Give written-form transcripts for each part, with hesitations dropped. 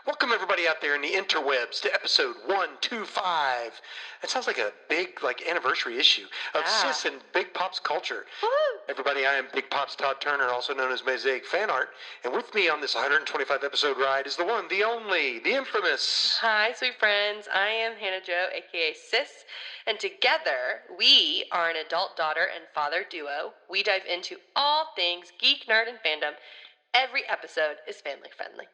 Welcome everybody out there in the interwebs to episode 125. That sounds like a big anniversary issue of Sis and Big Pops culture. Woo-hoo. Everybody, I am Big Pops Todd Turner, also known as Mosaic Fan Art, and with me on this 125 episode ride is the one, the only, the infamous. Hi, sweet friends. I am Hannah Jo, aka Sis, and together we are an adult daughter and father duo. We dive into all things geek, nerd, and fandom. Every episode is family friendly.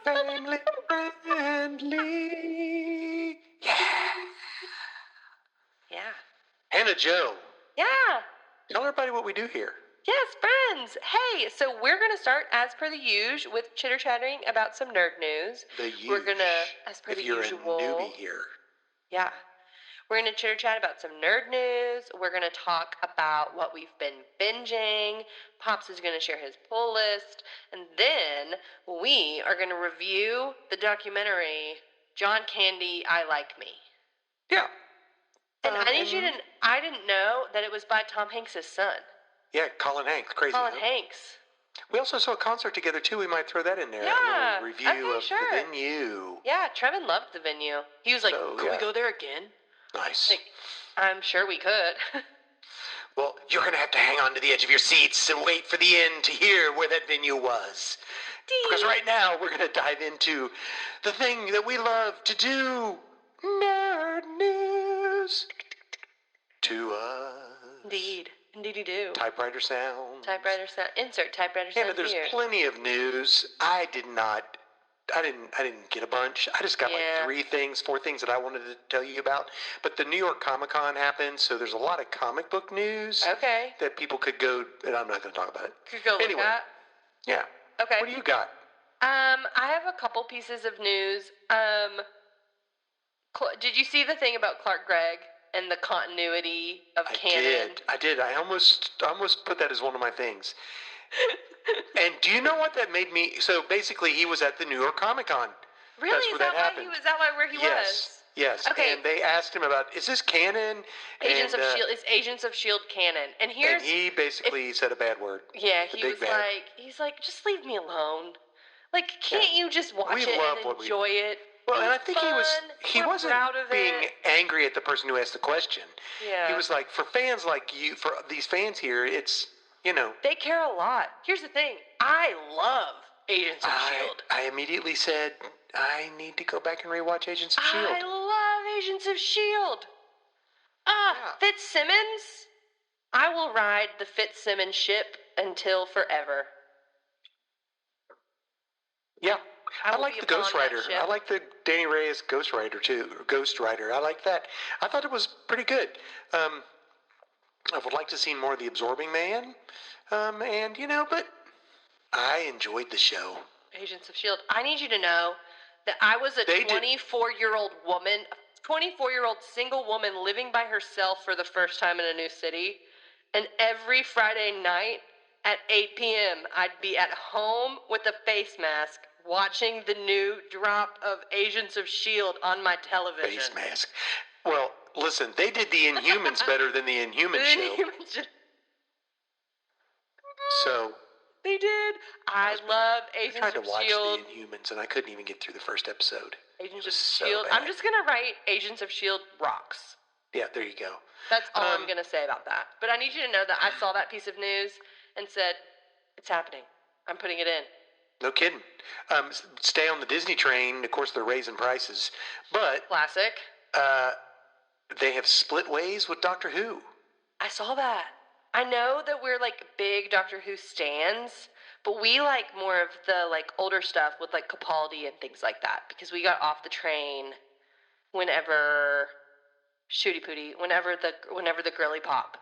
Family friendly. Yeah. Hannah Jo, Yeah. tell everybody what we do here. Yes, friends. Hey, so we're going to start, as per the usual, with chitter-chattering about some nerd news. We're going to, as per the usual... If you're a newbie here. Yeah. We're going to chitter-chat about some nerd news. We're going to talk about what we've been binging. Pops is going to share his pull list. And then we are going to review the documentary, John Candy, I Like Me. Yeah. And I didn't know that it was by Tom Hanks' son. Yeah, Colin Hanks. Crazy. Colin Hanks. We also saw a concert together, too. We might throw that in there. Yeah. A little review of the venue. Yeah, Trevin loved the venue. He was like, could we go there again? Nice. Like, I'm sure we could. Well, you're going to have to hang on to the edge of your seats and wait for the end to hear where that venue was. Because right now, we're going to dive into the thing that we love to do. Nerd news. To us. Indeed. Indeed do. Typewriter sound. Typewriter sound. Insert typewriter sound. Yeah, but there's plenty of news. I didn't get a bunch. I just got four things that I wanted to tell you about. But the New York Comic-Con happened, so there's a lot of comic book news. Okay. That people could go, and I'm not going to talk about it. Could go look at. Yeah. Okay. What do you got? I have a couple pieces of news. Did you see the thing about Clark Gregg and the continuity of canon? I did. I almost put that as one of my things. And do you know what that made me? So basically, he was at the New York Comic Con. Really? That's where that happened. Is that where he was? Yes. Okay. And they asked him about, is this canon? Agents of S.H.I.E.L.D. Is Agents of S.H.I.E.L.D. canon? And he basically said a bad word. Yeah, he's like, just leave me alone. Like, can't you just watch it and enjoy it? Well, and I think he wasn't being angry at the person who asked the question. Yeah. He was like, for fans like you, for these fans here, it's, they care a lot. Here's the thing. I love Agents of S.H.I.E.L.D. I immediately said, I need to go back and rewatch Agents of S.H.I.E.L.D. I love Agents of S.H.I.E.L.D. Fitzsimmons. I will ride the Fitzsimmons ship until forever. Yeah. I like the Ghost Rider. I like the Danny Reyes Ghost Rider, too. Ghost Rider. I like that. I thought it was pretty good. I would like to see more of the Absorbing Man. But I enjoyed the show. Agents of S.H.I.E.L.D. I need you to know that I was a 24-year-old woman, a 24-year-old single woman living by herself for the first time in a new city. And every Friday night at 8 p.m., I'd be at home with a face mask watching the new drop of Agents of S.H.I.E.L.D. on my television. Face mask. Well, listen, they did the Inhumans better than the Inhumans show. So... They did. I love Agents of S.H.I.E.L.D. I tried to watch the Inhumans, and I couldn't even get through the first episode. Agents of S.H.I.E.L.D. I'm just going to write Agents of S.H.I.E.L.D. rocks. Yeah, there you go. That's all I'm going to say about that. But I need you to know that I saw that piece of news and said, it's happening. I'm putting it in. No kidding. Stay on the Disney train. Of course, they're raising prices. But... Classic. They have split ways with Doctor Who. I saw that. I know that we're, big Doctor Who stans, but we like more of the, older stuff with, Capaldi and things like that, because we got off the train whenever whenever the girly pop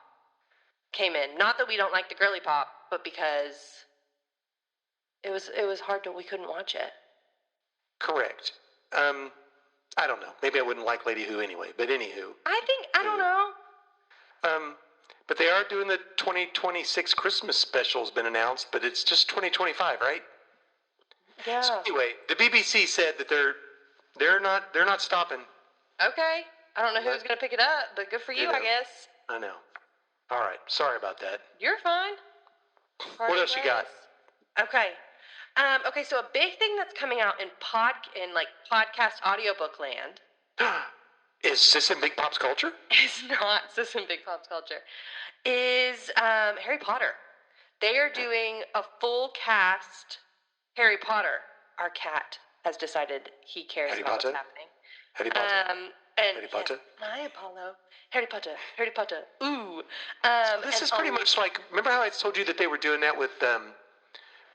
came in. Not that we don't like the girly pop, but because it was hard we couldn't watch it. Correct. I don't know. Maybe I wouldn't like Lady Who anyway, but anywho. I don't know. they are doing the 2026 Christmas special has been announced, but it's just 2025, right? Yeah. So anyway, the BBC said that they're not stopping. Okay. I don't know who's going to pick it up, but good for you, I guess. I know. All right. Sorry about that. You're fine. What else you got? Okay. Okay, so a big thing that's coming out in podcast audiobook land Is Sis and Big Pops culture? is not Sis and Big Pops culture. Is Harry Potter. They are doing a full cast Harry Potter. Our cat has decided he cares Harry about Potter? what's happening. Harry Potter. Harry Potter? Yes, my Apollo. Harry Potter. Harry Potter. Ooh. So this is pretty much like, remember how I told you that they were doing that with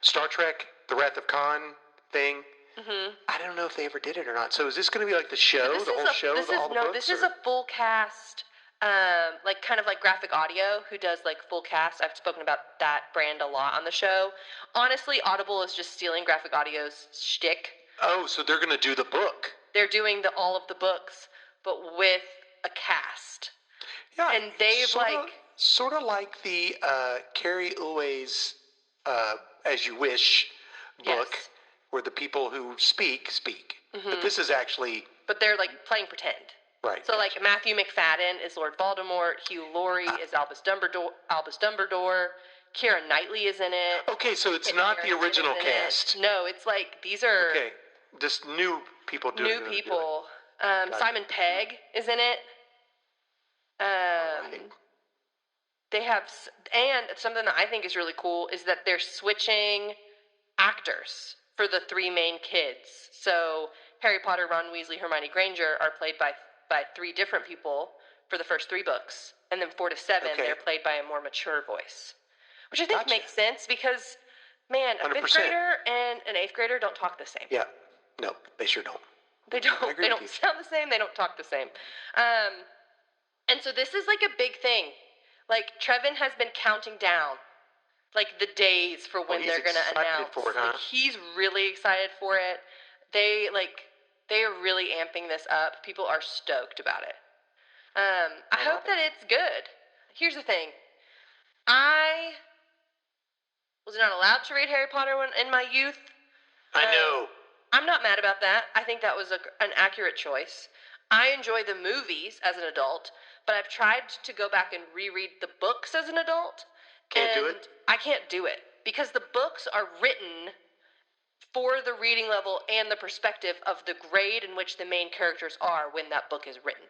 Star Trek, The Wrath of Khan thing? Mm-hmm. I don't know if they ever did it or not. So is this going to be like the show, the whole show, all the books? This is a full cast, kind of like graphic audio, who does like full cast. I've spoken about that brand a lot on the show. Honestly, Audible is just stealing graphic audio's shtick. Oh, so they're going to do the book. They're doing all of the books, but with a cast. Yeah, and they've sort of like the Carrie Uwe's As You Wish book, yes. where the people who speak. Mm-hmm. But this is actually. But they're like playing pretend. Right. So like Matthew McFadden is Lord Voldemort, Hugh Laurie is Albus Dumbledore, Keira Knightley is in it. Okay, so it's not the original cast. No, it's like these are just new people doing it. New people. Simon Pegg is in it. Right. They have, and something that I think is really cool is that they're switching actors for the three main kids. So Harry Potter, Ron Weasley, Hermione Granger are played by three different people for the first three books, and then 4 to 7 they're played by a more mature voice, which I think makes sense because, man, a 100%. 5th grader and an 8th grader don't talk the same. Yeah, no, they sure don't. They don't. They don't sound the same. They don't talk the same. And so this is like a big thing. Like Trevin has been counting down, like the days for when they're gonna announce. For it, huh? Like, he's really excited for it. They are really amping this up. People are stoked about it. I hope that it's good. Here's the thing. I was not allowed to read Harry Potter in my youth. I know. I'm not mad about that. I think that was an accurate choice. I enjoy the movies as an adult, but I've tried to go back and reread the books as an adult. Can't do it? I can't do it because the books are written for the reading level and the perspective of the grade in which the main characters are when that book is written.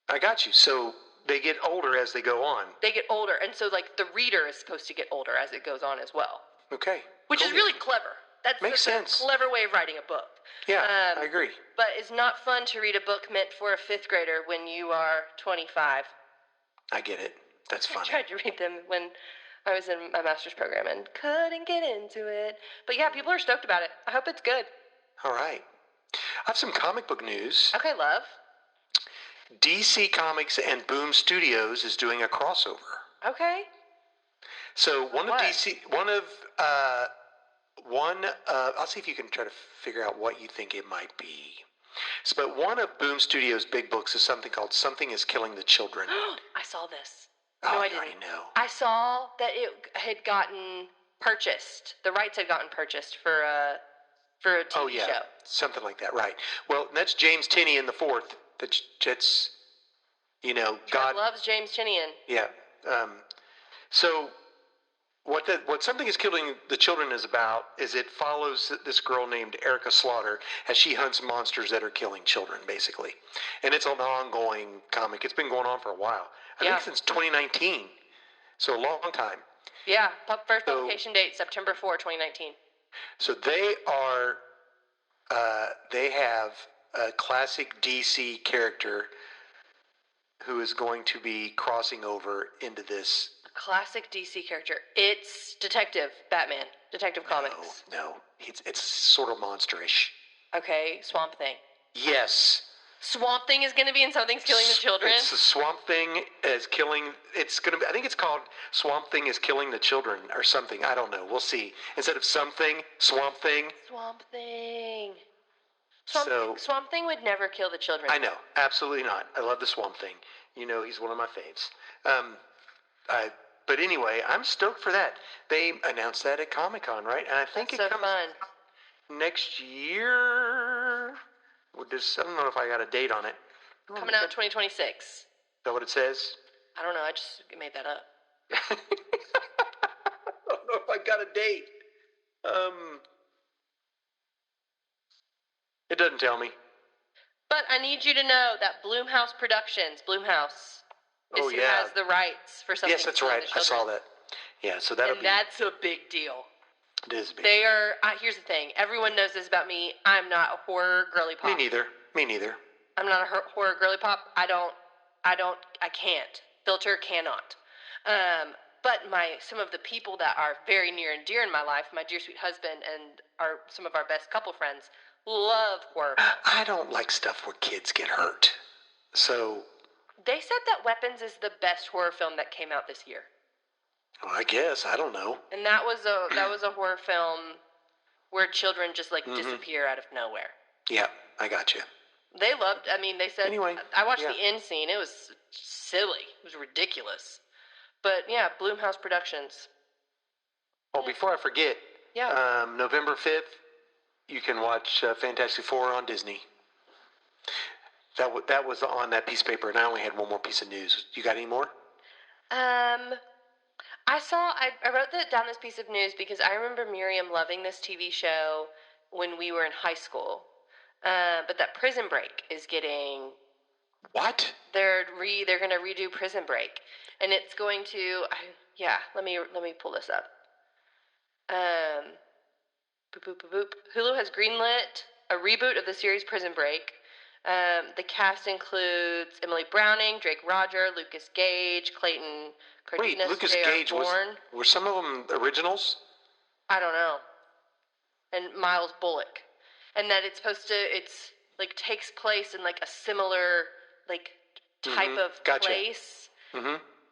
I got you. So they get older as they go on. They get older, and so like the reader is supposed to get older as it goes on as well. Okay. Which is really clever. Makes sense. A clever way of writing a book. Yeah, I agree. But it's not fun to read a book meant for a 5th grader when you are 25. I get it. That's funny. I tried to read them when I was in my master's program and couldn't get into it. But yeah, people are stoked about it. I hope it's good. All right. I have some comic book news. Okay, love. DC Comics and Boom Studios is doing a crossover. Okay. So I'll see if you can try to figure out what you think it might be. But one of Boom Studios' big books is something called Something is Killing the Children. I saw this. No, I didn't. I know. I saw that it had gotten purchased. The rights had gotten purchased for a TV show. Something like that, right. Well, that's James Tynion the Fourth. That's God loves James Tynion. Yeah. So what Something is Killing the Children is about is it follows this girl named Erica Slaughter as she hunts monsters that are killing children, basically. And it's an ongoing comic. It's been going on for a while. I think since 2019. So a long time. Yeah. First publication date, September 4, 2019. So they have a classic DC character who is going to be crossing over into this. Classic DC character. It's Detective Comics. No. It's sort of monsterish. Okay, Swamp Thing. Yes. Swamp Thing is going to be in Something's Killing the Children? It's the Swamp Thing is killing... It's going to be... I think it's called Swamp Thing is Killing the Children or something. I don't know. We'll see. Instead of Something, Swamp Thing. Swamp Thing. Swamp Thing would never kill the children. I know. Absolutely not. I love the Swamp Thing. He's one of my faves. But anyway, I'm stoked for that. They announced that at Comic-Con, right? And I think That's it so comes fun. next year. I don't know if I got a date on it. Coming out in 2026. Is that what it says? I don't know. I just made that up. I don't know if I got a date. It doesn't tell me. But I need you to know that Blumhouse Productions, Blumhouse, is who has the rights for something. Yes, that's right. I saw that. Yeah, so that's a big deal. It is big. They are. Here's the thing. Everyone knows this about me. I'm not a horror girly pop. Me neither. I'm not a horror girly pop. I can't. Filter cannot. But some of the people that are very near and dear in my life, my dear sweet husband and some of our best couple friends, love horror films. I don't like stuff where kids get hurt. So they said that Weapons is the best horror film that came out this year. Well, I guess I don't know. And that was a horror film where children just disappear out of nowhere. Yeah, I got you. They loved. I mean, they said. Anyway, I watched the end scene. It was silly. It was ridiculous. But yeah, Blumhouse Productions. Oh, before I forget. Yeah. November 5th, you can watch Fantastic Four on Disney. That was on that piece of paper, and I only had one more piece of news. You got any more? I wrote down this piece of news because I remember Miriam loving this TV show when we were in high school. But that Prison Break is getting... What? They're going to redo Prison Break, and it's going to... let me pull this up. Hulu has greenlit a reboot of the series Prison Break. The cast includes Emily Browning, Drake Roger, Lucas Gage, Clayton Cardenas, Wait, Lucas J.R. Gage Bourne. were some of them originals? I don't know. And Miles Bullock. And that it's takes place in a similar type of place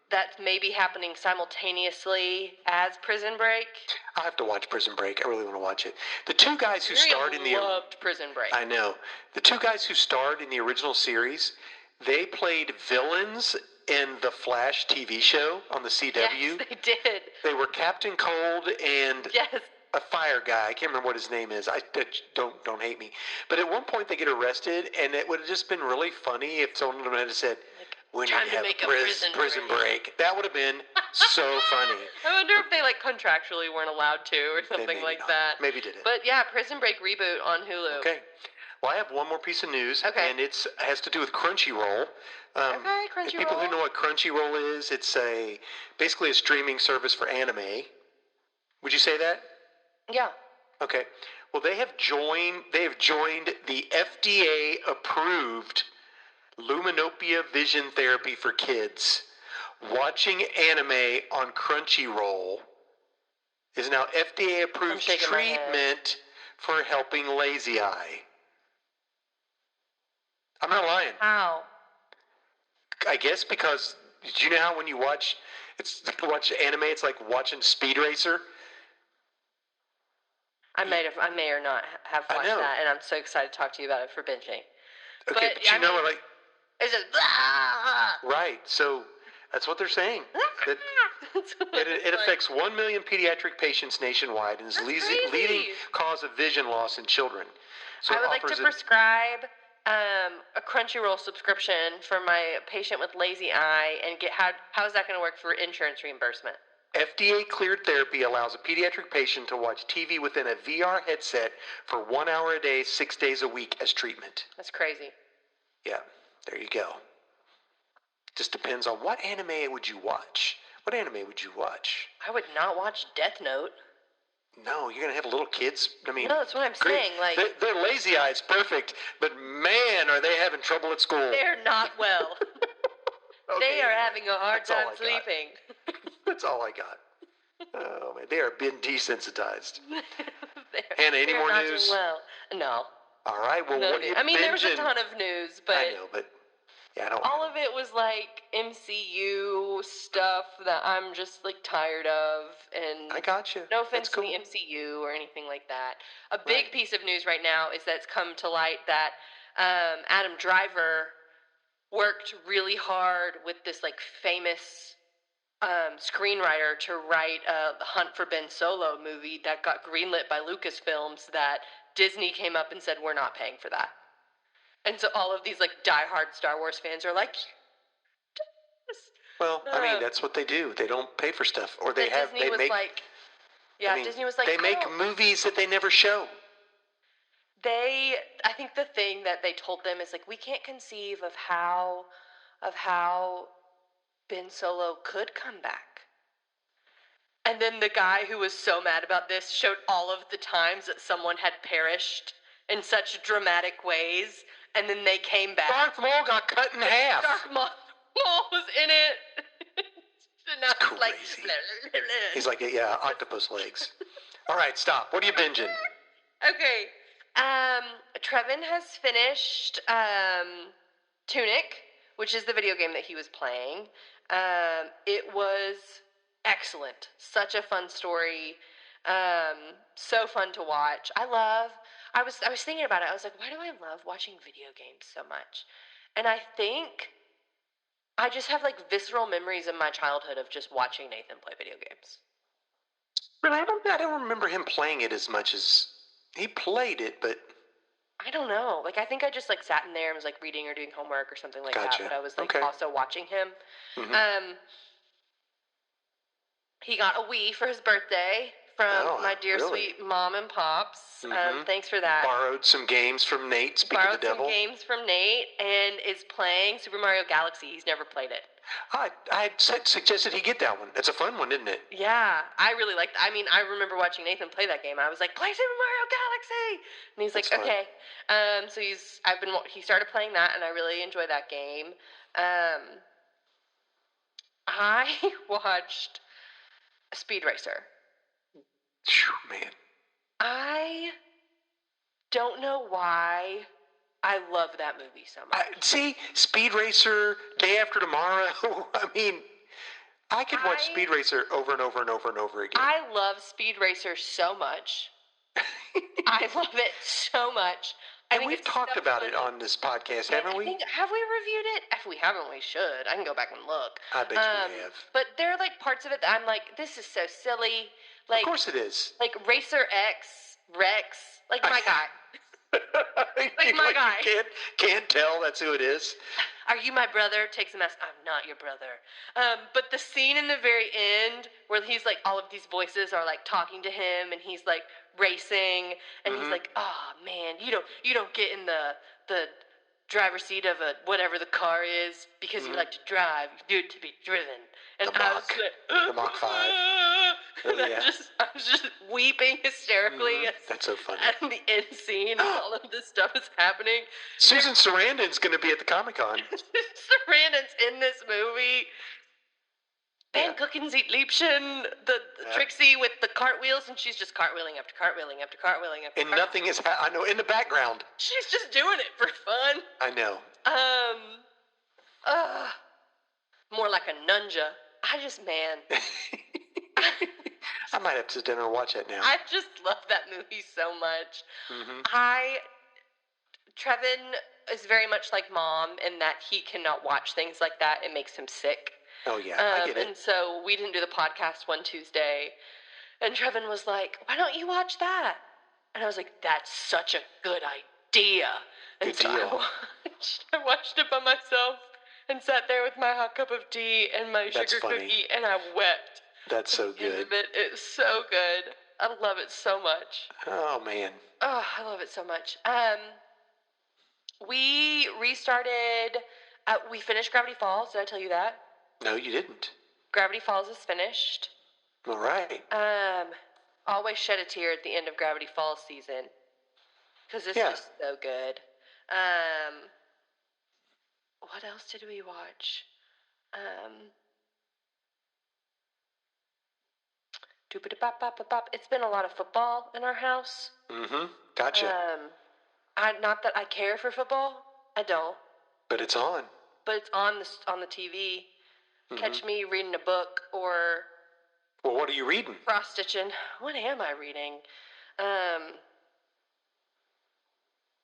that's maybe happening simultaneously as Prison Break. I'll have to watch Prison Break. I really want to watch it. The two guys who starred in the... loved Prison Break. I know. The two guys who starred in the original series, they played villains in the Flash TV show on the CW. Yes, they did. They were Captain Cold and a fire guy. I can't remember what his name is. Don't hate me. But at one point they get arrested, and it would have just been really funny if someone would have said, "We need to have prison break." That would have been so funny. I wonder if they contractually weren't allowed to or something like that. Maybe did it. But yeah, Prison Break reboot on Hulu. Okay. Well, I have one more piece of news, and it has to do with Crunchyroll. Crunchyroll. People who know what Crunchyroll is, it's basically a streaming service for anime. Would you say that? Yeah. Okay. Well, they have joined the FDA-approved Luminopia Vision Therapy for Kids. Watching anime on Crunchyroll is now FDA-approved treatment for helping lazy eye. I'm not lying. How? I guess because, do you know how when you watch anime, it's like watching Speed Racer? I may or not have watched that, and I'm so excited to talk to you about it for binging. Okay, but you know what, it's just right. So that's what they're saying. It affects 1 million pediatric patients nationwide and is leading cause of vision loss in children. So I would like to prescribe a Crunchyroll subscription for my patient with lazy eye and get how is that going to work for insurance reimbursement? FDA-cleared therapy allows a pediatric patient to watch TV within a VR headset for 1 hour a day, 6 days a week as treatment. That's crazy. Yeah, there you go. Just depends on what anime would you watch. What anime would you watch? I would not watch Death Note. No, you're going to have little kids? I mean... No, that's what I'm saying. Their lazy eye is perfect, but man, are they having trouble at school. They're not well. Okay. They are having a hard time sleeping. That's all I got. Oh, man, they are being desensitized. Hannah, any more news? Doing well. No. All right, well, what are you binging? There was a ton of news, but... I know, but... Yeah, I don't... All of it was, MCU stuff that I'm just, tired of, and... I got you. No offense to the MCU or anything like that. A big piece of news right now is that it's come to light that Adam Driver worked really hard with this, famous screenwriter to write a Hunt for Ben Solo movie that got greenlit by Lucasfilms that Disney came up and said, we're not paying for that. And so all of these like diehard Star Wars fans are like, yes. Well, I mean, that's what they do. They don't pay for stuff, or they have. Disney They was make. like, yeah, I mean, Disney was like, they make movies that they never show. I think the thing that they told them is like, we can't conceive of how Ben Solo could come back. And then the guy who was so mad about this showed all of the times that someone had perished in such dramatic ways, and then they came back. Darth Maul got cut in half. Darth Maul was in it. And now Crazy. like, He's like, yeah, octopus legs. All right, stop. What are you binging? Okay. Trevin has finished Tunic, which is the video game that he was playing. It was excellent. Such a fun story. So fun to watch. I was thinking about it. I was like, why do I love watching video games so much? And I think I just have like visceral memories in my childhood of just watching Nathan play video games. Really, I don't remember him playing it as much as he played it, but I don't know. Like, I think I just like sat in there and was like reading or doing homework or something like Gotcha. that. But I was like Okay. also watching him. Mhm. He got a Wii for his birthday from my dear really? sweet mom and pops. Mhm. Thanks for that. Borrowed some games from Nate. Speak of the devil. Borrowed some games from Nate and is playing Super Mario Galaxy. He's never played it. I suggested he get that one. It's a fun one, isn't it? Yeah, I really liked it. I mean, I remember watching Nathan play that game. I was like, play Super Mario Galaxy! And he's like, That's fun. okay. So he started playing that, and I really enjoy that game. I watched Speed Racer. Phew, man. I don't know why I love that movie so much. See, Speed Racer, Day After Tomorrow. I mean, I could watch Speed Racer over and over and over and over again. I love Speed Racer so much. I love it so much. And we've talked about it on this podcast, haven't we? Have we reviewed it? If we haven't, we should. I can go back and look. I bet you we have. But there are like parts of it that I'm like, this is so silly. Like, of course it is. Like Racer X, Rex, like my guy. Like my guy. You can't tell that's who it is. Are you my brother? Takes a mask. I'm not your brother. But the scene in the very end where he's like, all of these voices are like talking to him, and he's like racing, and he's like, oh man, you don't get in the driver's seat of whatever the car is because you like to drive. You do it to be driven. And the Mach 5. And I was just weeping hysterically. That's so funny. At the end scene, and all of this stuff is happening. Susan Sarandon's going to be at the Comic-Con. Sarandon's in this movie. Van Gucken sieht Liebchen, the Trixie with the cartwheels, and she's just cartwheeling after cartwheeling after cartwheeling after and nothing is, I know, in the background. She's just doing it for fun. I know. More like a nunja. Man. I might have to sit down and watch it now. I just love that movie so much. Trevin is very much like Mom in that he cannot watch things like that. It makes him sick. Oh, yeah, I get it. And so we didn't do the podcast one Tuesday, and Trevin was like, why don't you watch that? And I was like, that's such a good idea. And good deal. I watched it by myself and sat there with my hot cup of tea and my sugar cookie, and I wept. That's so good. It's so good. I love it so much. Oh, man. Oh, I love it so much. We restarted, we finished Gravity Falls. Did I tell you that? No, you didn't. Gravity Falls is finished. All right. Always shed a tear at the end of Gravity Falls season. Because it's just so good. What else did we watch? It's been a lot of football in our house. Gotcha. Not that I care for football. I don't. But it's on. But it's on the TV. Catch me reading a book or... Well, what are you reading? Cross-stitching. What am I reading?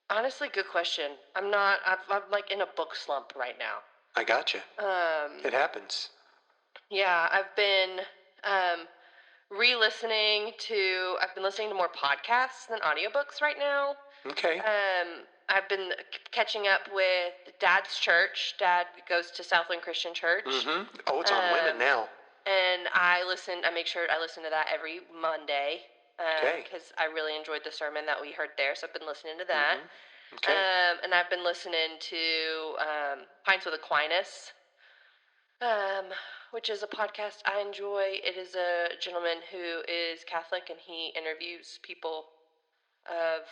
Honestly, good question. I'm like in a book slump right now. I gotcha. It happens. Yeah, I've been um, I've been listening to more podcasts than audiobooks right now. Okay. I've been catching up with Dad's church. Dad goes to Southland Christian Church. Mm-hmm. Oh, it's on women now. And I make sure I listen to that every Monday. Okay. Because I really enjoyed the sermon that we heard there, so I've been listening to that. Mm-hmm. Okay. And I've been listening to Pints with Aquinas, which is a podcast I enjoy. It is a gentleman who is Catholic, and he interviews people of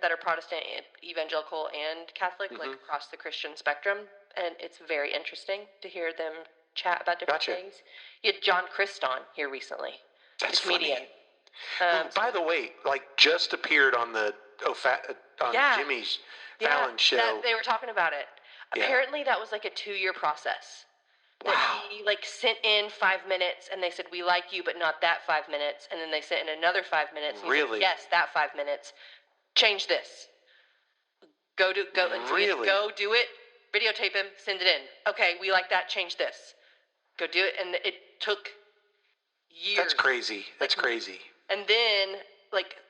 that are Protestant, evangelical, and Catholic, like across the Christian spectrum. And it's very interesting to hear them chat about different things. You had John Christ on here recently. That's the comedian. Funny. By the way, like just appeared on the Jimmy's Fallon show. They were talking about it. Yeah. Apparently, that was like a 2-year process. That he like sent in 5 minutes, and they said, "We like you, but not that 5 minutes." And then they sent in another 5 minutes. And really? Said, yes, that 5 minutes. Change this. Go do it. Videotape him. Send it in. Okay, we like that. Change this. Go do it. And it took years. That's crazy. That's crazy. And then, like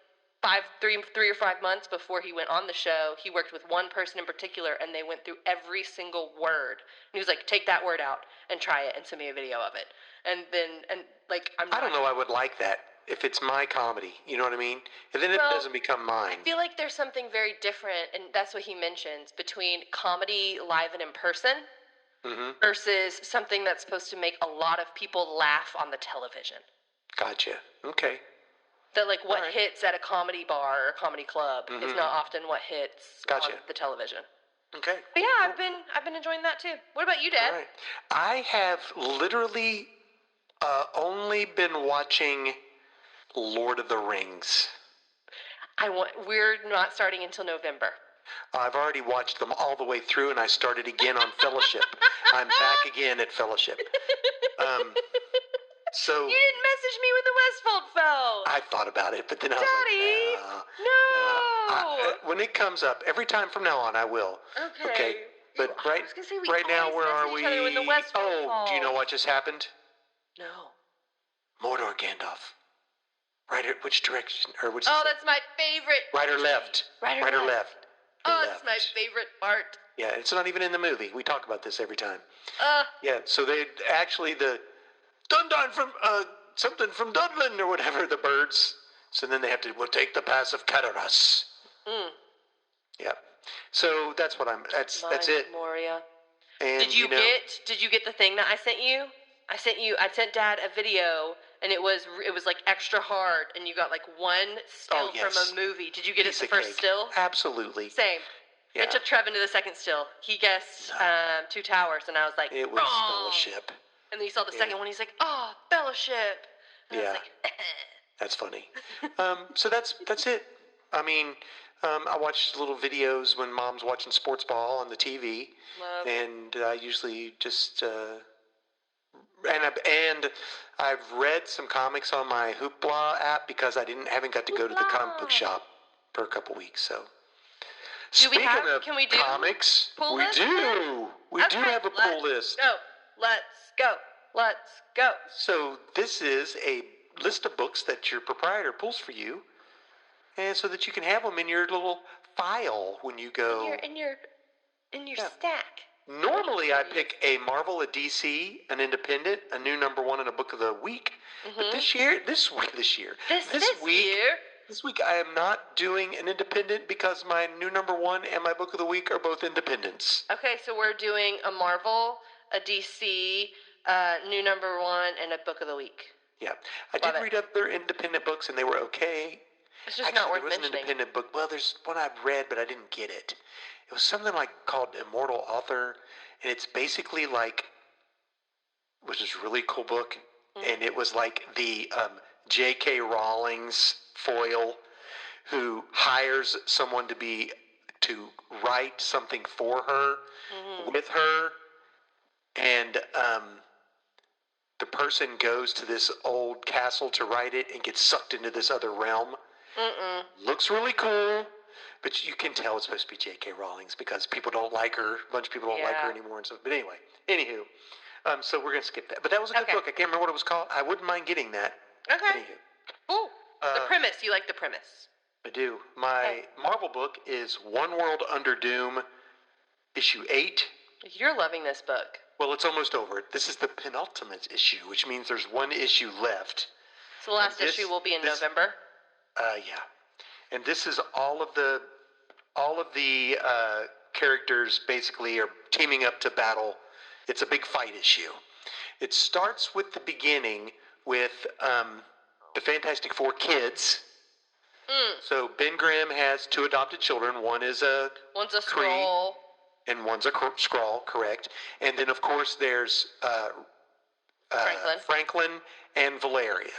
3 or 5 months before he went on the show, he worked with one person in particular, and they went through every single word. And he was like, "Take that word out and try it, and send me a video of it." And I don't know. I would like that if it's my comedy. You know what I mean? And then it doesn't become mine. I feel like there's something very different, and that's what he mentions, between comedy live and in person versus something that's supposed to make a lot of people laugh on the television. Gotcha. Okay. That what hits at a comedy bar or a comedy club is not often what hits on the television. Okay. But yeah, I've been enjoying that too. What about you, Dad? All right. I have literally only been watching Lord of the Rings. We're not starting until November. I've already watched them all the way through, and I started again on Fellowship. I'm back again at Fellowship. So you didn't message me when the Westfold fell. I thought about it, but then I was Daddy, like, no. When it comes up, every time from now on, I will. Okay. But right now, where are we? When the Westfold falls. Do you know what just happened? No. Mordor Gandalf. Right, which direction? Or which? Oh, that's my favorite. Right or left? Right or left? Oh, that's my favorite part. Yeah, it's not even in the movie. We talk about this every time. Yeah, so they actually Dundon from something from Dunlin or whatever, the birds. So then they have to take the pass of Cadaras. Yeah. So that's what that's it. Moria. And did you get the thing that I sent you? I sent Dad a video, and it was like extra hard, and you got like one still from a movie. Did you get it the first still? Absolutely. Same. Yeah. It took Trevin to the second still. He guessed Two Towers, and I was like, it was Fellowship. And then you saw the second one. He's like, "Oh, Fellowship." And I was like, That's funny. So that's it. I mean, I watch little videos when Mom's watching sports ball on the TV, and I usually just and I've read some comics on my Hoopla app because I haven't got to go to the comic book shop for a couple weeks. So speaking of comics, we do have a pull list. Let's go. So this is a list of books that your proprietor pulls for you, and so that you can have them in your little file when you go. In your stack. Normally, I pick a Marvel, a DC, an independent, a new number one, and a book of the week. But this week, I am not doing an independent because my new number one and my book of the week are both independents. Okay, so we're doing a Marvel, a DC, new number one, and a book of the week. Yeah, I did read other independent books, and they were okay. It's just not worth mentioning. There was an independent book. Well, there's one I've read, but I didn't get it. It was something called Immortal Author, and it's basically which is a really cool book, and it was like the J.K. Rowling's foil, who hires someone to write something for her, with her, and the person goes to this old castle to write it and gets sucked into this other realm. Looks really cool. But you can tell it's supposed to be J.K. Rowling's because people don't like her. A bunch of people don't like her anymore and stuff. But anyway, So we're gonna skip that. But that was a good book. I can't remember what it was called. I wouldn't mind getting that. Okay. Anywho. Ooh, the premise. You like the premise? I do. My Marvel book is One World Under Doom, issue 8. You're loving this book. Well, it's almost over. This is the penultimate issue, which means there's one issue left. So the last issue will be in November? Yeah. And this is all of the characters basically are teaming up to battle. It's a big fight issue. It starts with the beginning with the Fantastic Four kids. So Ben Grimm has 2 adopted children. One's a Skrull. And one's a Skrull, correct. And then, of course, there's Franklin and Valeria.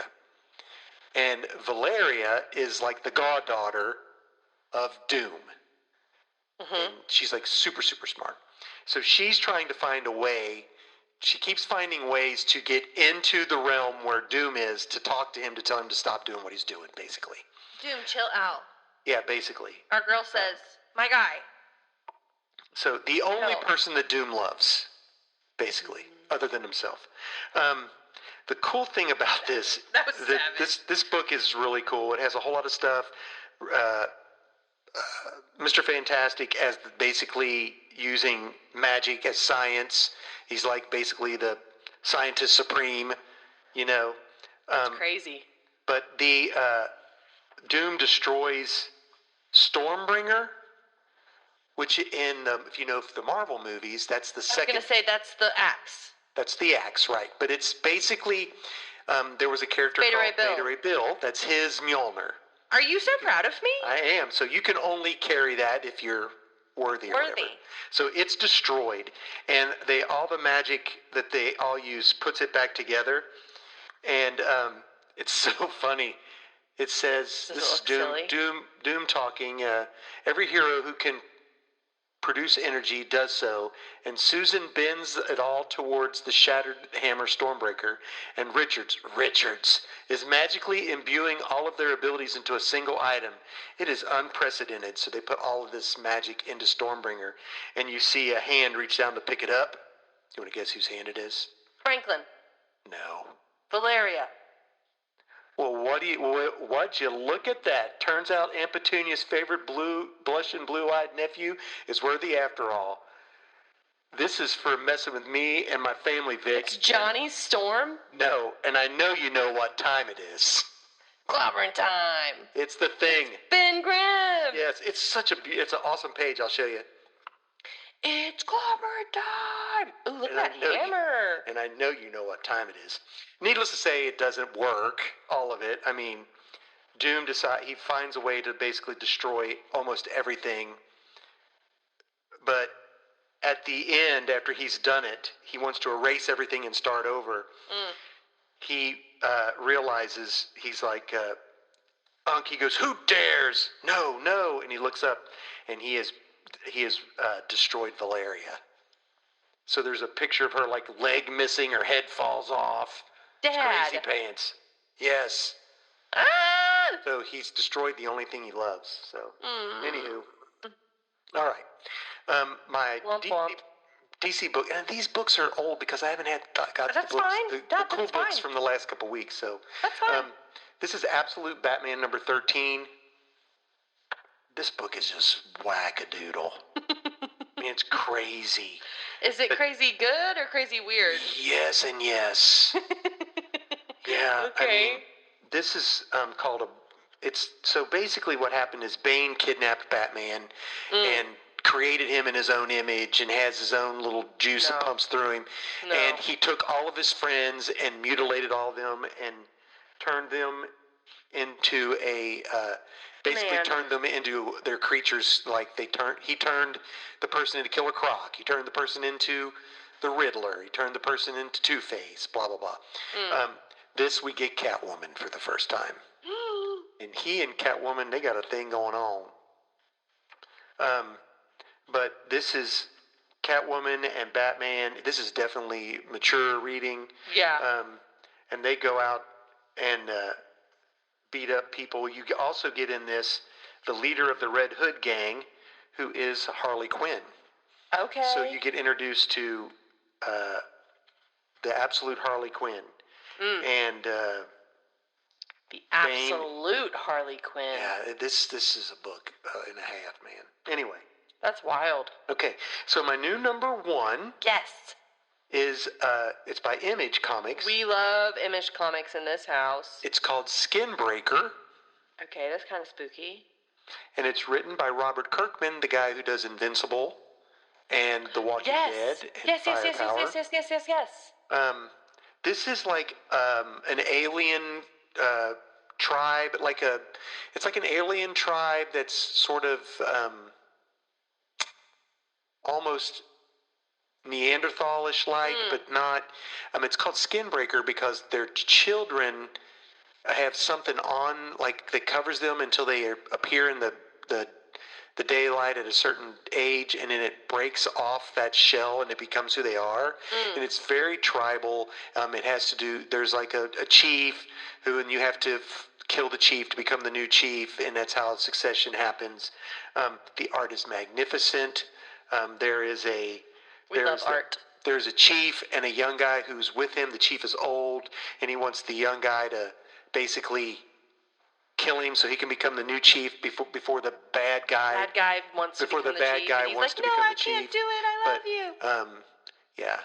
And Valeria is like the goddaughter of Doom. And she's like super, super smart. So she's trying to find a way. She keeps finding ways to get into the realm where Doom is to talk to him, to tell him to stop doing what he's doing, basically. Doom, chill out. Yeah, basically. Our girl says, my guy. So the only person that Doom loves, basically, other than himself. The cool thing about this, this book is really cool. It has a whole lot of stuff. Mr. Fantastic as basically using magic as science. He's like basically the scientist supreme, you know. That's crazy. But the Doom destroys Stormbringer, which if you know the Marvel movies, that's the second. I was going to say that's the axe. That's the axe, right? But it's basically there was a character called Beta Ray Bill. That's his Mjolnir. Are you so proud of me? I am. So you can only carry that if you're worthy or whatever. So it's destroyed, and all the magic that they all use puts it back together, and it's so funny. It says, this is Doom talking, every hero who can produce energy does so, and Susan bends it all towards the shattered hammer Stormbreaker, and Richards is magically imbuing all of their abilities into a single item. It is unprecedented, so they put all of this magic into Stormbringer, and you see a hand reach down to pick it up. You want to guess whose hand it is? Franklin. No. Valeria. Well, what'd you look at that? Turns out Aunt Petunia's favorite blushing blue-eyed nephew is worthy after all. This is for messing with me and my family, Vic. It's Johnny Storm? No, and I know you know what time it is. Clobbering time. It's the Thing. It's Ben Grimm. Yes, it's an awesome page. I'll show you. It's clobbering time. Ooh, look at that hammer. And I know you know what time it is. Needless to say, it doesn't work, all of it. I mean, Doom he finds a way to basically destroy almost everything. But at the end, after he's done it, he wants to erase everything and start over. He realizes, he's like, he goes, who dares? No. And he looks up, and he has destroyed Valeria. So there's a picture of her, like, leg missing, her head falls off. Dad. Crazy pants. Yes. So he's destroyed the only thing he loves. So, anywho. All right. My DC book, and these books are old because I haven't got the cool books from the last couple weeks. So that's fine. This is Absolute Batman number 13. This book is just whack-a-doodle. I mean, it's crazy. Is it crazy good or crazy weird? Yes and yes. Yeah. Okay. I mean, this is called so basically what happened is Bane kidnapped Batman and created him in his own image and has his own little juice that pumps through him. And he took all of his friends and mutilated all of them and turned them into turned them into their creatures. Like he turned the person into Killer Croc. He turned the person into the Riddler. He turned the person into Two-Face. Blah blah blah. This we get Catwoman for the first time, and he and Catwoman, they got a thing going on. But this is Catwoman and Batman. This is definitely mature reading. Yeah. And they go out and beat up people. You also get in this the leader of the Red Hood gang, who is Harley Quinn. Okay. So you get introduced to the absolute Harley Quinn. And the absolute Harley Quinn. Yeah, this is a book and a half, man. Anyway. That's wild. Okay, so my new number 1. Yes. Is it's by Image Comics. We love Image Comics in this house. It's called Skinbreaker. Okay, that's kind of spooky. And it's written by Robert Kirkman, the guy who does Invincible and The Walking Dead and Firepower. Yes. This is like an alien tribe, it's like an alien tribe that's sort of almost Neanderthalish but not. It's called Skinbreaker because their children have something on, like, that covers them until they appear in the daylight at a certain age, and then it breaks off that shell and it becomes who they are. And it's very tribal. It has to do, there's like a chief and you have to kill the chief to become the new chief, and that's how succession happens. The art is magnificent. We love art. There's a chief and a young guy who's with him. The chief is old, and he wants the young guy to basically kill him so he can become the new chief before the bad guy. Bad guy wants to become the chief. Before the bad guy wants to become the chief. No, I can't do it. I love you. Yeah.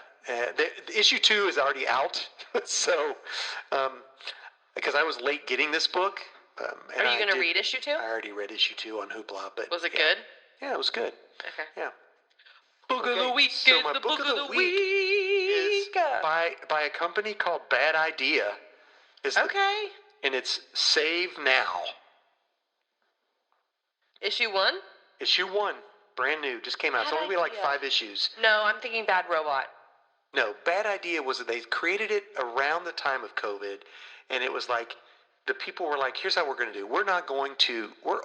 The issue 2 is already out, so because I was late getting this book. Are you going to read issue 2? I already read issue 2 on Hoopla, but was it good? Yeah, it was good. Okay. Yeah. Book of the week is the book of the week is by a company called Bad Idea. And it's Save Now. Issue 1? Issue 1. Brand new. Just came out. It's only like 5 issues. No, I'm thinking Bad Robot. No, Bad Idea was that they created it around the time of COVID. And it was like, the people were like, here's how we're going to do. We're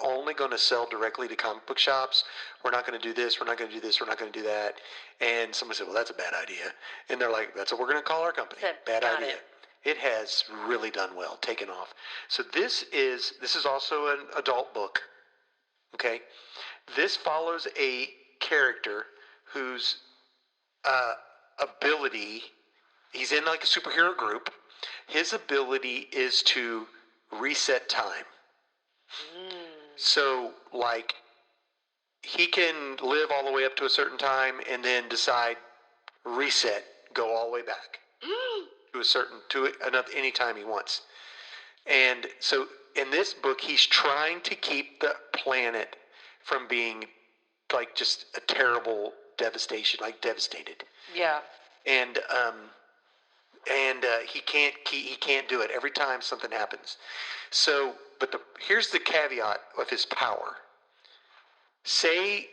only going to sell directly to comic book shops. We're not going to do this. We're not going to do this. We're not going to do that. And somebody said, well, that's a bad idea. And they're like, that's what we're going to call our company. Bad Idea. It has really done well, taken off. So this is also an adult book. Okay? This follows a character whose ability, he's in like a superhero group. His ability is to reset time. So, like, he can live all the way up to a certain time and then decide, reset, go all the way back to any time he wants. And so, in this book, he's trying to keep the planet from being like just a terrible devastation, like devastated. Yeah. And he can't do it every time something happens. So, but here's the caveat of his power. Say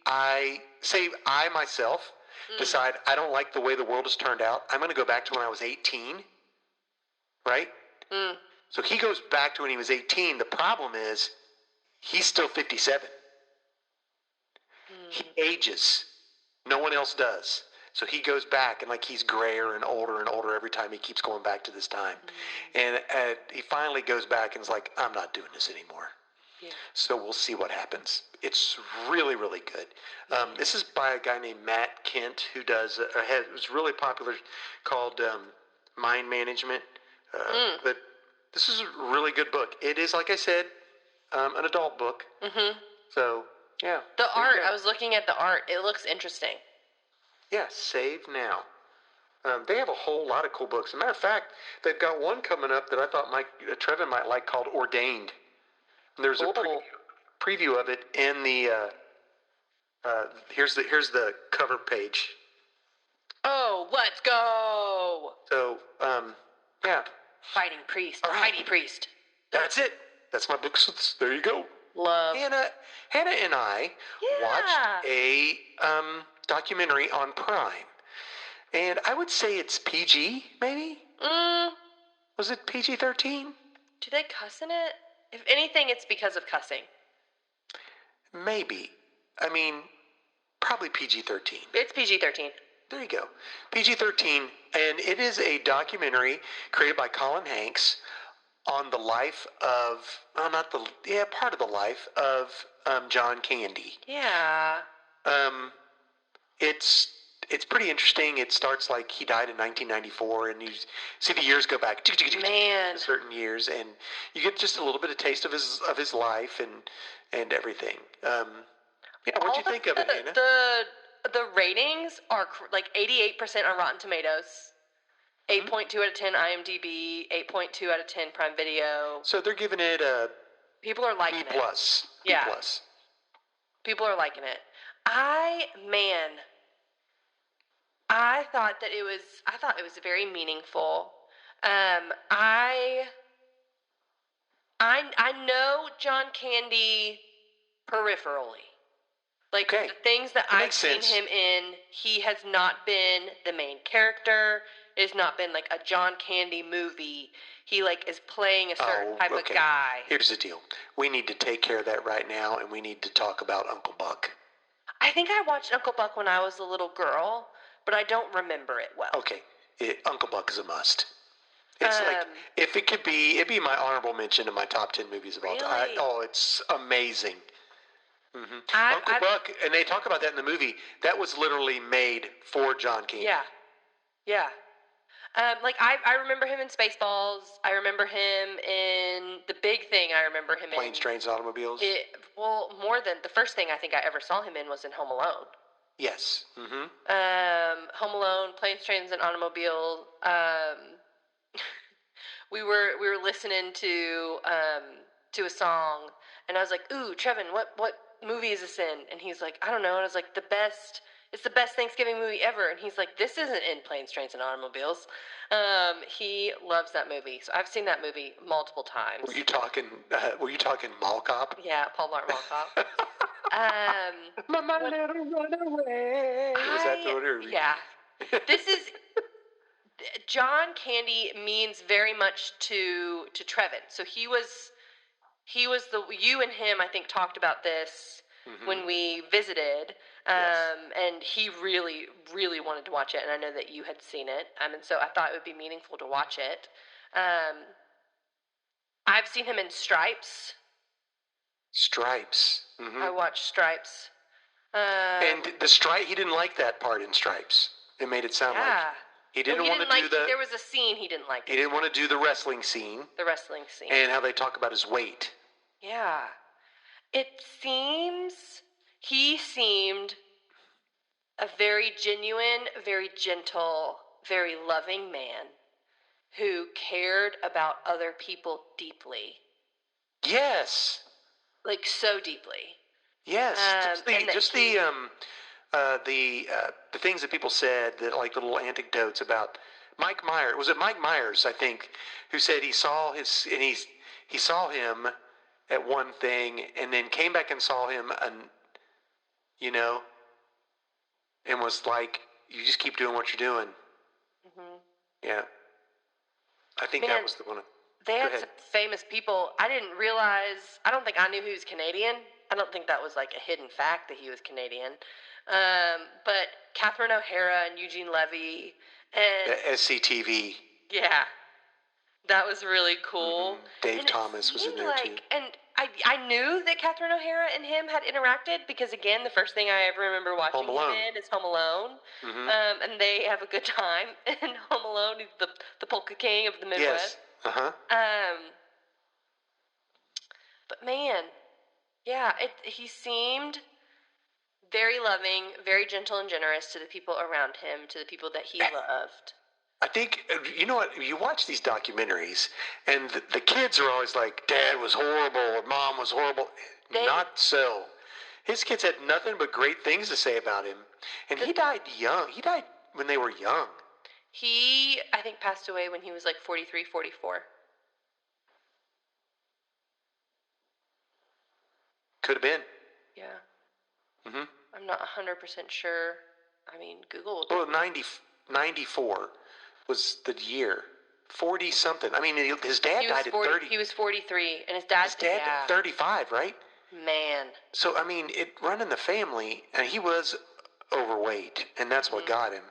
I myself decide I don't like the way the world has turned out. I'm going to go back to when I was 18, right? So he goes back to when he was 18. The problem is he's still 57. He ages. No one else does. So he goes back, and like he's grayer and older every time he keeps going back to this time. And he finally goes back and is like, I'm not doing this anymore. Yeah. So we'll see what happens. It's really, really good. This is by a guy named Matt Kent, who does it was really popular, called Mind Management. But this is a really good book. It is, like I said, an adult book. So, yeah. The art, I was looking at the art. It looks interesting. Yeah, Save Now. They have a whole lot of cool books. As a matter of fact, they've got one coming up that I thought Trevin might like, called Ordained. And there's a preview of it in the. Here's the cover page. Oh, let's go! So, yeah. Fighting Priest. Mighty Priest. That's it. That's my book. There you go. Love. Hannah and I watched a documentary on Prime. And I would say it's PG, maybe? Was it PG-13? Do they cuss in it? If anything, it's because of cussing. Maybe. I mean, probably PG-13. It's PG-13. There you go. PG-13. And it is a documentary created by Colin Hanks on the life of, part of the life of John Candy. Yeah. It's it's pretty interesting. It starts like he died in 1994, and you see the years go back, Man. certain years, and you get just a little bit of taste of his life and everything. Yeah, what'd you think of it, Hannah? The ratings are like 88% on Rotten Tomatoes, 8.2 out of 10 IMDb, 8.2 out of 10 Prime Video. So they're giving it a people are liking B plus. it. Yeah. B plus. People are liking it. I thought it was very meaningful. I know John Candy peripherally. Like, okay. The things that I've seen him in, he has not been the main character. It has not been, like, a John Candy movie. He, like, is playing a certain type of guy. Here's the deal. We need to take care of that right now, and we need to talk about Uncle Buck. I think I watched Uncle Buck when I was a little girl, but I don't remember it well. Okay. Uncle Buck is a must. It's like, if it could be, it'd be my honorable mention in my top 10 movies of all time. Oh, it's amazing. Uncle Buck, and they talk about that in the movie, that was literally made for John Candy. Yeah. Yeah. Like, I remember him in Spaceballs. I remember him in The Big Thing. I remember him in Planes, Trains, and Automobiles. Well, more than the first thing I think I ever saw him in was in Home Alone. Yes. Home Alone, Planes, Trains, and Automobiles. We were listening to a song, and I was like, "Ooh, Trevin, what movie is this in?" And he's like, "I don't know." And I was like, It's the best Thanksgiving movie ever. And he's like, "This isn't in Planes, Trains, and Automobiles." He loves that movie, so I've seen that movie multiple times. Were you talking Mall Cop? Yeah, Paul Blart Mall Cop. My little runaway. Was that the order? Yeah. This is John Candy means very much to Trevin. So he was you and him, I think, talked about this when we visited. And he really, really wanted to watch it, and I know that you had seen it. And so I thought it would be meaningful to watch it. I've seen him in Stripes. Stripes. I watched Stripes. And he didn't like that part in Stripes. It made it sound like he didn't want to do the... There was a scene he didn't like. He didn't want to do the wrestling scene. The wrestling scene. And how they talk about his weight. Yeah. He seemed a very genuine, very gentle, very loving man who cared about other people deeply. Yes. Like, so deeply. Yes. The things that people said, that like little anecdotes about Mike Myers. Was it Mike Myers, I think, who said he saw him at one thing and then came back and saw him and was like, "You just keep doing what you're doing." Yeah. I think that was the one. They had some famous people. I don't think I knew he was Canadian. I don't think that was like a hidden fact that he was Canadian. But Catherine O'Hara and Eugene Levy and... SCTV. Yeah. That was really cool. Dave Thomas was in there too. And I knew that Catherine O'Hara and him had interacted because, again, the first thing I ever remember watching him in is Home Alone. And they have a good time in Home Alone. He's the polka king of the Midwest. Yes. But man, yeah, he seemed very loving, very gentle and generous to the people around him, to the people that he loved. I think, you know what, you watch these documentaries, and the kids are always like, Dad was horrible, or Mom was horrible. Not so. His kids had nothing but great things to say about him. And he died young. He died when they were young. He, I think, passed away when he was like 43, 44. Could have been. Yeah. I'm not 100% sure. I mean, Google. Well, 94 was the year. 40-something. I mean, his dad died at 30. He was 43, and his dad 35, right? Man. So, I mean, it run in the family, and he was overweight, and that's what got him.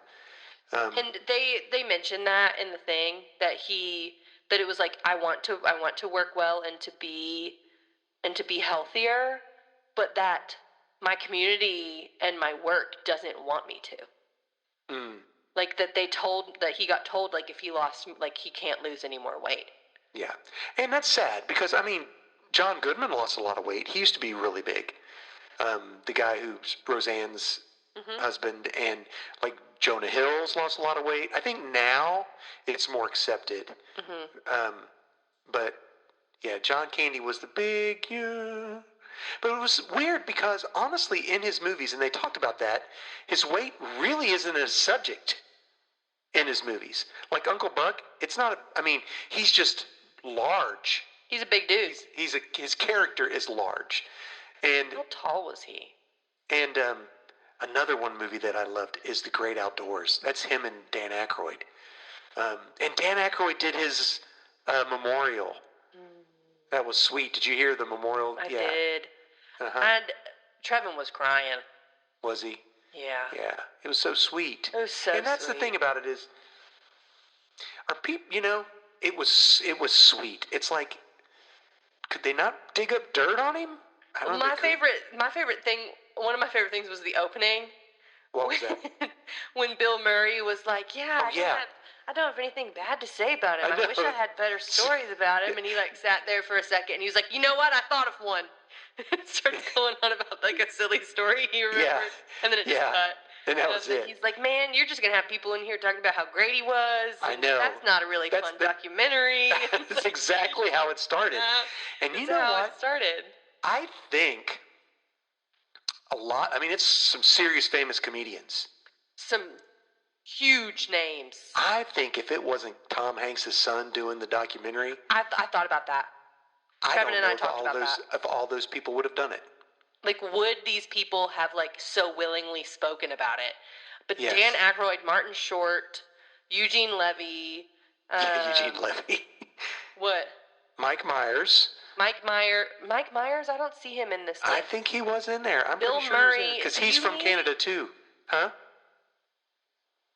And they mentioned that in the thing, that it was like, I want to work well and to be healthier, but that my community and my work doesn't want me to. Mm. Like that he got told like if he lost, like he can't lose any more weight. Yeah. And that's sad because, I mean, John Goodman lost a lot of weight. He used to be really big. The guy who's Roseanne's husband, and like Jonah Hill's lost a lot of weight. I think now it's more accepted. But yeah, John Candy was the big, yeah. But it was weird because honestly, in his movies, and they talked about that, his weight really isn't a subject in his movies. Like Uncle Buck, it's not. I mean, he's just large. He's a big dude. His character is large, and how tall was he? And another one movie that I loved is The Great Outdoors. That's him and Dan Aykroyd. And Dan Aykroyd did his memorial. That was sweet. Did you hear the memorial? I did. And Trevin was crying. Was he? Yeah. Yeah. It was so sweet. It was so sweet. And that's the thing about it is, are people, it was sweet. It's like, could they not dig up dirt on him? I don't know. One of my favorite things was the opening. What was that? When Bill Murray was like, I don't have anything bad to say about him. I wish I had better stories about him. And he like sat there for a second and he was like, you know what? I thought of one. Started going on about like a silly story he remembered. Yeah. And then it just cut. And that was it. He's like, man, you're just going to have people in here talking about how great he was. I know. That's not a really fun documentary. That's exactly how it started. And you know what? It started. I think it's some serious famous comedians. Some huge names. I think if it wasn't Tom Hanks' son doing the documentary. I thought about that. Trevin and I talked about that. If all those people would have done it. Like, would these people have, like, so willingly spoken about it? But yes. Dan Aykroyd, Martin Short, Eugene Levy. Eugene Levy. What? Mike Myers. Mike Myers, I don't see him in this list. I think he was in there. I'm Bill pretty sure Murray. He was in there. Because he's from Canada, too. Huh?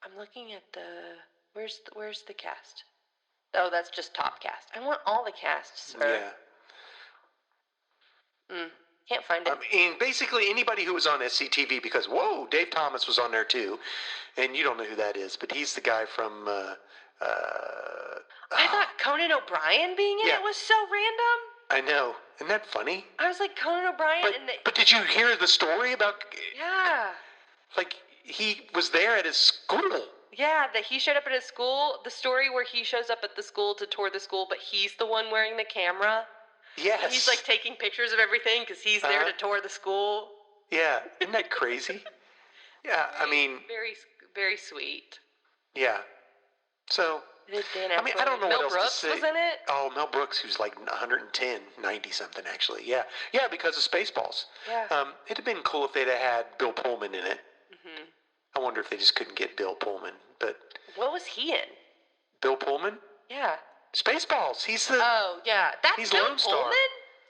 I'm looking at where's the cast? Oh, that's just top cast. I want all the casts, sir. Yeah. Can't find it. I mean, basically anybody who was on SCTV, because, whoa, Dave Thomas was on there too. And you don't know who that is, but he's the guy from... I thought Conan O'Brien being in it was so random. I know. Isn't that funny? I was like, Conan O'Brien... But did you hear the story about... Yeah. Like, he was there at his school. Yeah, that he showed up at his school. The story where he shows up at the school to tour the school, but he's the one wearing the camera. Yes. And he's like taking pictures of everything because he's there to tour the school. Yeah, isn't that crazy? Yeah, I mean... Very, very sweet. Yeah. So, I don't know what else to say. Mel Brooks was in it? Oh, Mel Brooks, who's like 110, 90-something actually. Yeah. Yeah, because of Spaceballs. Yeah. It'd have been cool if they'd have had Bill Pullman in it. Mm-hmm. I wonder if they just couldn't get Bill Pullman, but... What was he in? Bill Pullman? Yeah. Spaceballs. He's the... Oh, yeah. That's Bill Lone Star. Pullman?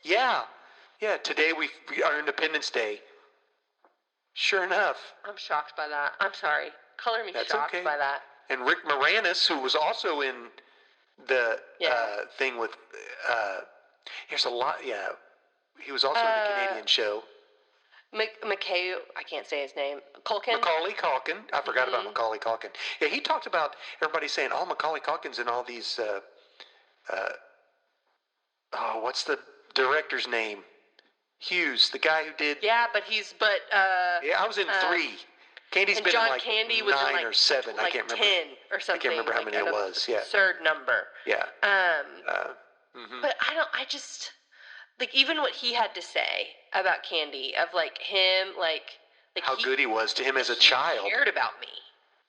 Yeah. Yeah, today our Independence Day. Sure enough. I'm shocked by that. I'm sorry. Color me shocked by that. And Rick Moranis, who was also in the thing with... Here's a lot... Yeah. He was also in the Canadian show. McKay, I can't say his name. Culkin? Macaulay Culkin. I forgot about Macaulay Culkin. Yeah, he talked about everybody saying, oh, Macaulay Culkin's in all these... what's the director's name? Hughes, the guy who did... Yeah, yeah, I was in 3. Candy's been John in like Candy was 9 in like, or 7. Like I can't remember. 10 or something. I can't remember how many it was. Yeah. Absurd number. Yeah. But I just... Like, even what he had to say about Candy, of, like, him, like how good he was to him as a child. He cared about me.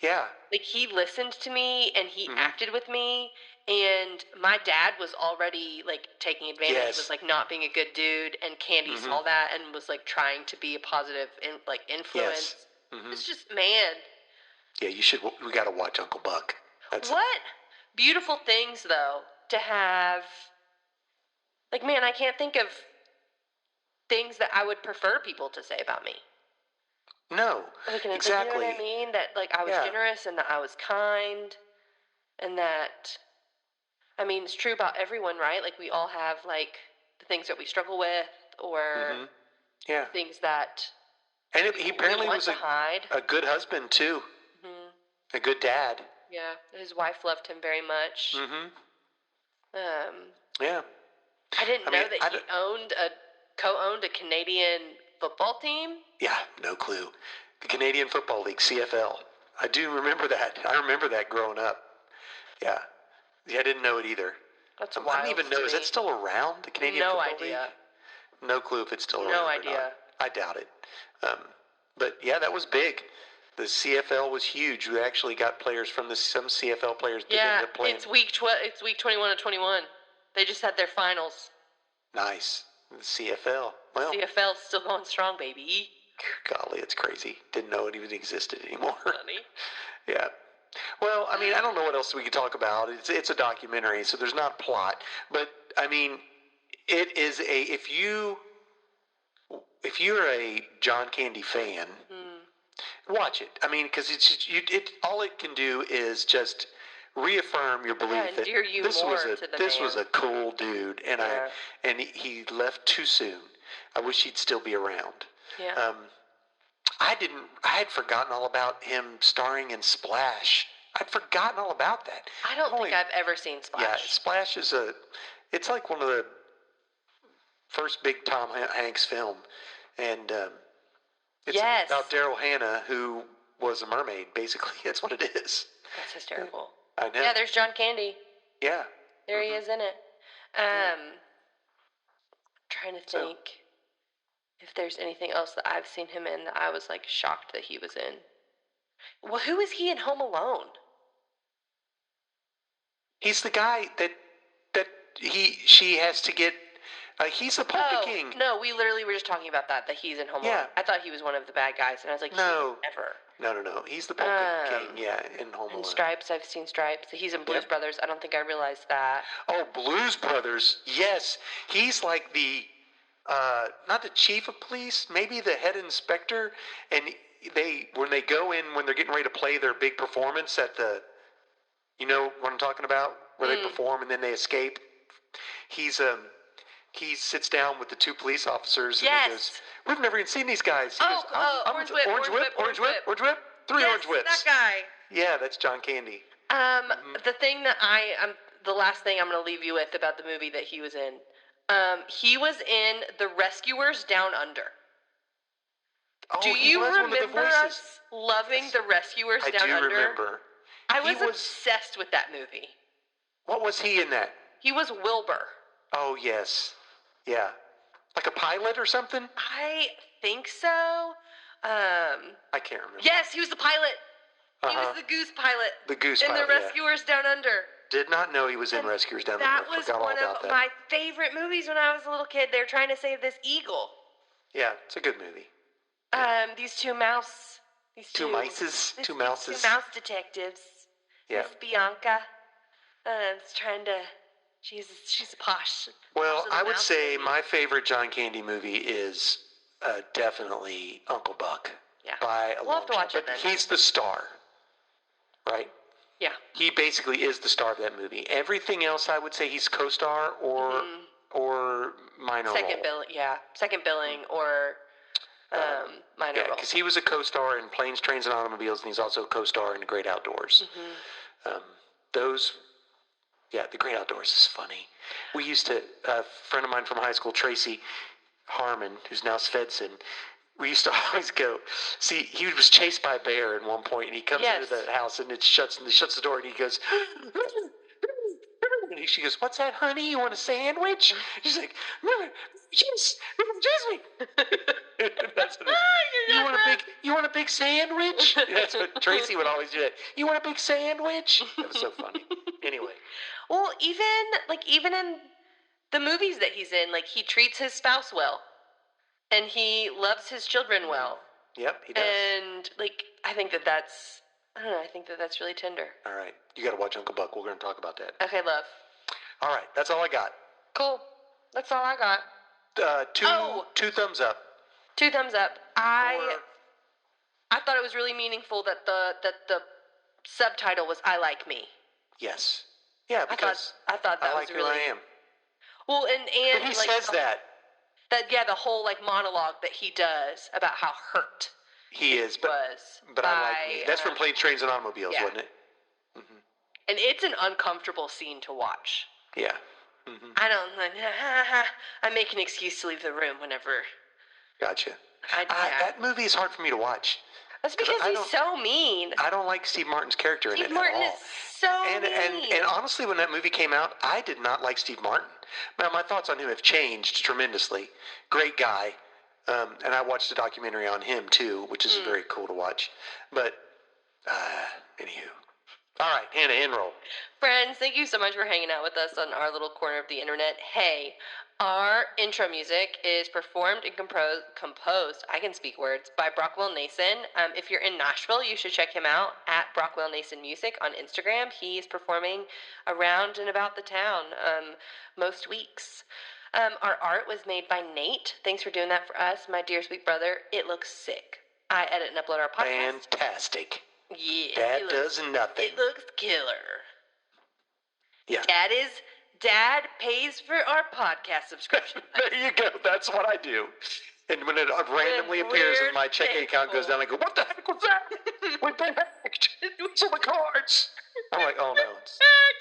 Yeah. Like, he listened to me, and he acted with me, and my dad was already, like, taking advantage, was, like, not being a good dude, and Candy saw that and was, like, trying to be a positive, influence. Yes. It's just, man. Yeah, we gotta watch Uncle Buck. What beautiful things, though, to have... Like, man, I can't think of things that I would prefer people to say about me. No, exactly. You know what I mean? That, like, I was generous and that I was kind and that, I mean, it's true about everyone, right? Like, we all have, like, the things that we struggle with or things that and he apparently was hide. a good husband, too. A good dad. Yeah, his wife loved him very much. Mm-hmm. Yeah. I didn't know mean, that he co-owned a Canadian football team. Yeah, no clue. The Canadian Football League, CFL. I do remember that. I remember that growing up. Yeah. Yeah, I didn't know it either. That's wild. I don't even know. Is that still around, the Canadian Football League? No idea. No clue if it's still around. No idea. Or not. I doubt it. But yeah, that was big. The CFL was huge. We actually got players from some CFL players did end up playing. It's week 21 of 21. They just had their finals. Nice. The CFL. Well, CFL's still going strong, baby. Golly, it's crazy. Didn't know it even existed anymore. Funny. Yeah. Well, I mean, I don't know what else we could talk about. It's a documentary, so there's not plot. But I mean, it is if you're a John Candy fan, watch it. I mean, because all it can do is just reaffirm your belief that this was a cool dude, and he left too soon. I wish he'd still be around. Yeah. I had forgotten all about him starring in Splash. I'd forgotten all about that. I don't think I've ever seen Splash. Yeah, Splash is it's like one of the first big Tom Hanks film, and it's about Daryl Hannah, who was a mermaid. Basically, that's what it is. That's hysterical. I know. Yeah, there's John Candy. Yeah. There he is in it. Trying to think if there's anything else that I've seen him in that I was like shocked that he was in. Well, who is he in Home Alone? He's the guy that she has to get. He's the Polka King. No, we literally were just talking about that he's in Home Alone. I thought he was one of the bad guys, and I was like, no, never. No. He's the Polka King. Yeah, in Home Alone. And Stripes, I've seen Stripes. He's in Blues Brothers. I don't think I realized that. Oh, Blues Brothers. Yes, he's like the not the chief of police, maybe the head inspector, and when they go in when they're getting ready to play their big performance at the, you know what I'm talking about, where they perform and then they escape. He sits down with the two police officers and he goes, "We've never even seen these guys." He goes, Orange Whip. 3 orange whips. That guy. Yeah, that's John Candy. The thing that the last thing I'm going to leave you with about the movie that he was in, he was in The Rescuers Down Under. Do you remember us loving The Rescuers Down Under? I do remember. I was obsessed with that movie. What was he in that? He was Wilbur. Oh, yes. Yeah. Like a pilot or something? I think so. I can't remember. Yes, he was the pilot. He was the goose pilot. The goose pilot, in The Rescuers Down Under. Did not know he was in Rescuers Down Under. That was one of my favorite movies when I was a little kid. They were trying to save this eagle. Yeah, it's a good movie. These two mouse detectives. Yeah. Miss Bianca. Is trying to. She's posh. Well, I would say my favorite John Candy movie is definitely Uncle Buck. Yeah. We'll have to watch it then. He's the star, right? Yeah. He basically is the star of that movie. Everything else, I would say he's co-star or minor role. Second billing or minor role. Yeah, because he was a co-star in Planes, Trains, and Automobiles, and he's also a co-star in The Great Outdoors. The Great Outdoors is funny. We used to, a friend of mine from high school, Tracy Harmon, who's now Svedson, we used to always go, see, he was chased by a bear at one point, and he comes into the house, and it shuts the door, and he goes, and she goes, "What's that, honey? You want a sandwich?" She's like, "Yes, excuse me." That's what you want a big sandwich? That's what Tracy would always do. That. You want a big sandwich? That was so funny. Anyway. Well, even in the movies that he's in, like, he treats his spouse well, and he loves his children well. Yep, he does. And I think that's really tender. All right, you got to watch Uncle Buck. We're going to talk about that. Okay, love. All right, that's all I got. Cool. That's all I got. Two thumbs up. 2 thumbs up. I thought it was really meaningful that the subtitle was "I Like Me." Yes. Yeah, because I thought that I like was really. Who I am. Well, and but he says that. The whole monologue that he does about how hurt He is, but I like. That's from Planes, Trains, and Automobiles, wasn't it? Mm-hmm. And it's an uncomfortable scene to watch. Yeah. Mm-hmm. I make an excuse to leave the room whenever. Gotcha. That movie is hard for me to watch. That's because he's so mean. I don't like Steve Martin's character in it at all. Steve Martin is so mean. And honestly, when that movie came out, I did not like Steve Martin. Now, my thoughts on him have changed tremendously. Great guy. And I watched a documentary on him, too, which is very cool to watch. But, anywho. All right, Hannah, enroll. Friends, thank you so much for hanging out with us on our little corner of the internet. Hey, our intro music is performed and composed, I can speak words, by Brockwell Nason. If you're in Nashville, you should check him out at Brockwell Nason Music on Instagram. He's performing around and about the town most weeks. Our art was made by Nate. Thanks for doing that for us, my dear sweet brother. It looks sick. I edit and upload our podcast. Fantastic. Yeah. Dad does nothing. It looks killer. Yeah. Dad pays for our podcast subscription. There you go. That's what I do. And when it randomly appears and my checking account goes down, I go, what the heck was that? We've been hacked. It's on the cards. I'm like, oh no.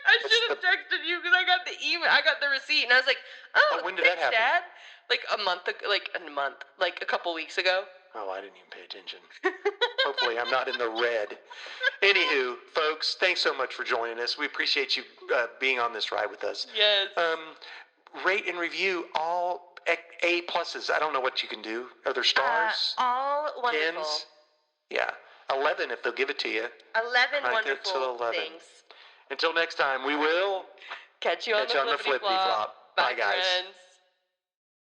I should have texted you because I got the email. I got the receipt, and I was like, oh, when did that happen? Dad? Like a couple weeks ago. Oh, I didn't even pay attention. Hopefully I'm not in the red. Anywho, folks, thanks so much for joining us. We appreciate you being on this ride with us. Yes. Rate and review all A pluses. I don't know what you can do. Are there stars? All wonderful. 10s? Yeah. 11 if they'll give it to you. 11 wonderful things. Until next time, we will catch you on the flippity flop. Bye, guys. Friends.